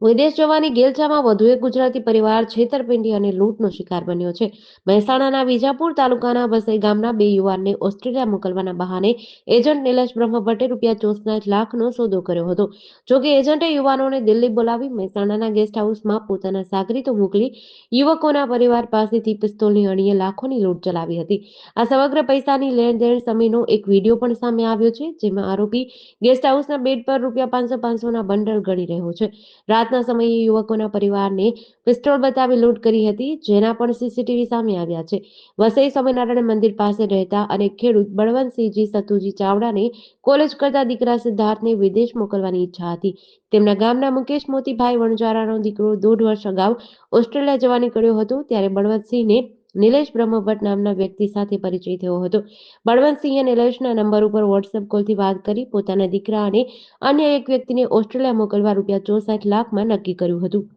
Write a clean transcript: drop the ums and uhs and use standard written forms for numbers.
વિદેશ જવાની ગેલચામાં વધુ એક ગુજરાતી પરિવાર છેતરપિંડી અને લૂંટનો શિકાર બન્યો છે. મહેસાણાના વિજાપુર તાલુકાના વસઈ ગામના બે યુવાનને ઓસ્ટ્રેલિયા મોકલવાના બહાને એજન્ટ નિલેશ બ્રહ્મભટ્ટે ₹64 લાખનો સોદો કર્યો હતો. જોકે એજન્ટે યુવાનોને દિલ્હી બોલાવી મહેસાણાના ગેસ્ટ હાઉસમાં પોતાના સાગરીતો મોકલી યુવકોના પરિવાર પાસેથી પિસ્તોલની અણીએ લાખોની લૂંટ ચલાવી હતી. આ સમગ્ર પૈસાની લેણદેણ સમીનો એક વિડીયો પણ સામે આવ્યો છે, જેમાં આરોપી ગેસ્ટ હાઉસના બેડ પર ₹500-500ના બંડલ ગણી રહ્યો છે. રાતના સમયે યુવકોના પરિવારને પિસ્તોલ બતાવી લૂંટ કરી હતી, જેના પણ સીસીટીવી સામે આવ્યા છે. વસઈ સ્વામિનારાયણ મંદિર પાસે રહેતા અને ખેડૂત બળવંતસિંહજી સતુજી ચાવડાને કોલેજ કરતા દીકરા સિદ્ધાર્થને વિદેશ મોકલવાની ઈચ્છા હતી. તેમના ગામના મુકેશ મોતીભાઈ વણજારાનો દીકરો 1.5 વર્ષ અગાઉ ઓસ્ટ્રેલિયા જવા નીકળ્યો હતો, ત્યારે બળવંતસિંહને નિલેશ બ્રહ્મભટ્ટ નામના વ્યક્તિ સાથે પરિચય થયો હતો. બળવંતસિંહે નિલેશના નંબર ઉપર વોટ્સએપ કોલથી વાત કરી પોતાના દીકરા અને અન્ય એક વ્યક્તિને ઓસ્ટ્રેલિયા મોકલવા ₹64 લાખમાં નક્કી કર્યું હતું.